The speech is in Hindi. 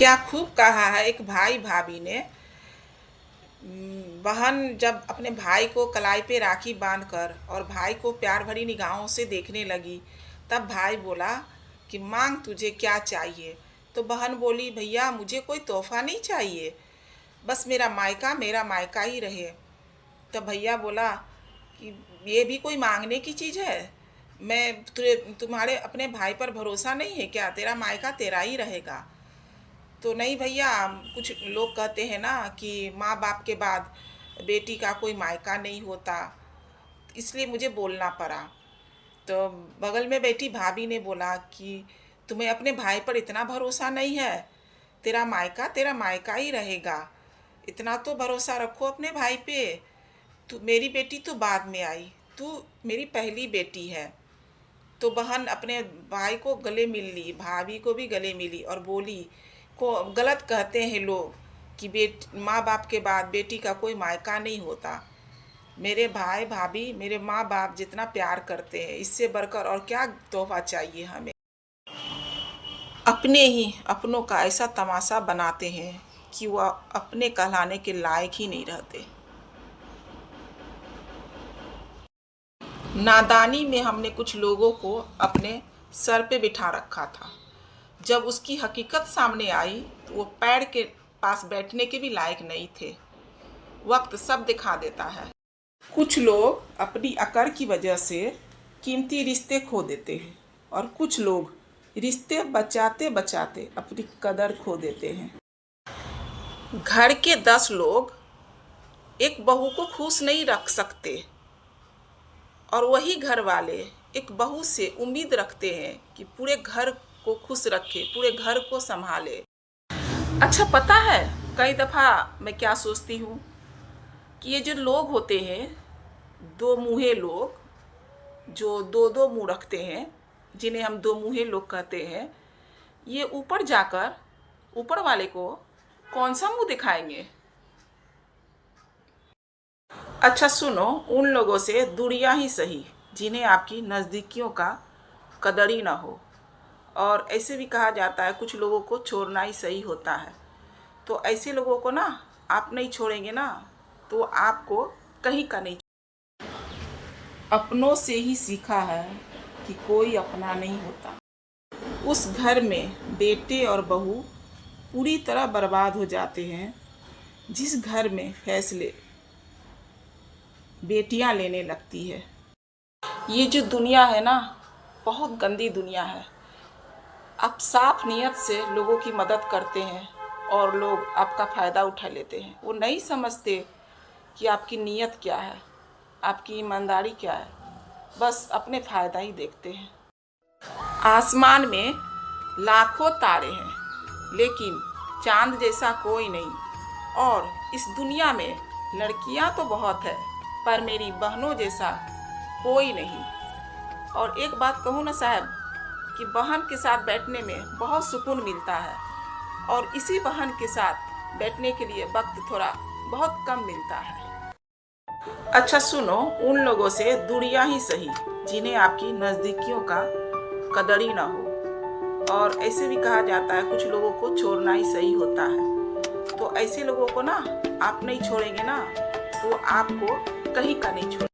क्या खूब कहा है एक भाई भाभी ने। बहन जब अपने भाई को कलाई पे राखी बांधकर और भाई को प्यार भरी निगाहों से देखने लगी, तब भाई बोला कि मांग तुझे क्या चाहिए। तो बहन बोली, भैया मुझे कोई तोहफा नहीं चाहिए, बस मेरा मायका ही रहे। तब भैया बोला कि ये भी कोई मांगने की चीज़ है। मैं तुझे तुम्हारे अपने भाई पर भरोसा नहीं है क्या? तेरा मायका तेरा ही रहेगा। तो नहीं भैया, कुछ लोग कहते हैं ना कि माँ बाप के बाद बेटी का कोई मायका नहीं होता, इसलिए मुझे बोलना पड़ा। तो बगल में बैठी भाभी ने बोला कि तुम्हें अपने भाई पर इतना भरोसा नहीं है? तेरा मायका ही रहेगा। इतना तो भरोसा रखो अपने भाई पे। तू मेरी बेटी तो बाद में आई, तू मेरी पहली बेटी है। तो बहन अपने भाई को गले मिल ली, भाभी को भी गले मिली और बोली, को गलत कहते हैं लोग कि माँ बाप के बाद बेटी का कोई मायका नहीं होता। मेरे भाई भाभी मेरे माँ बाप जितना प्यार करते हैं, इससे बढ़कर और क्या तोहफा चाहिए हमें। अपने ही अपनों का ऐसा तमाशा बनाते हैं कि वह अपने कहलाने के लायक ही नहीं रहते। नादानी में हमने कुछ लोगों को अपने सर पे बिठा रखा था। जब उसकी हकीकत सामने आई तो वो पैर के पास बैठने के भी लायक नहीं थे। वक्त सब दिखा देता है। कुछ लोग अपनी अकड़ की वजह से कीमती रिश्ते खो देते हैं और कुछ लोग रिश्ते बचाते बचाते अपनी कदर खो देते हैं। घर के 10 लोग एक बहू को खुश नहीं रख सकते और वही घर वाले एक बहू से उम्मीद रखते हैं कि पूरे घर को खुश रखे, पूरे घर को संभाले। अच्छा पता है, कई दफ़ा मैं क्या सोचती हूँ कि ये जो लोग होते हैं, दो मुँहे लोग, जो दो दो मुँह रखते हैं, जिन्हें हम दो मुँहे लोग कहते हैं, ये ऊपर जाकर ऊपर वाले को कौन सा मुँह दिखाएंगे? अच्छा सुनो, उन लोगों से दूरियां ही सही जिन्हें आपकी नज़दीकियों का कदर ही ना हो। और ऐसे भी कहा जाता है कुछ लोगों को छोड़ना ही सही होता है। तो ऐसे लोगों को ना आप नहीं छोड़ेंगे ना, तो आपको कहीं का नहीं। अपनों से ही सीखा है कि कोई अपना नहीं होता। उस घर में बेटे और बहू पूरी तरह बर्बाद हो जाते हैं जिस घर में फैसले बेटियां लेने लगती है। ये जो दुनिया है ना, बहुत गंदी दुनिया है। आप साफ नियत से लोगों की मदद करते हैं और लोग आपका फ़ायदा उठा लेते हैं। वो नहीं समझते कि आपकी नीयत क्या है, आपकी ईमानदारी क्या है, बस अपने फ़ायदा ही देखते हैं। आसमान में लाखों तारे हैं लेकिन चांद जैसा कोई नहीं। और इस दुनिया में लड़कियां तो बहुत है पर मेरी बहनों जैसा कोई नहीं। और एक बात कहूँ ना साहब, कि बहन के साथ बैठने में बहुत सुकून मिलता है और इसी बहन के साथ बैठने के लिए वक्त थोड़ा बहुत कम मिलता है। अच्छा सुनो, उन लोगों से दूरियां ही सही जिन्हें आपकी नज़दीकियों का कदर ही ना हो। और ऐसे भी कहा जाता है कुछ लोगों को छोड़ना ही सही होता है। तो ऐसे लोगों को ना आप नहीं छोड़ेंगे ना, तो आपको कहीं का नहीं छोड़।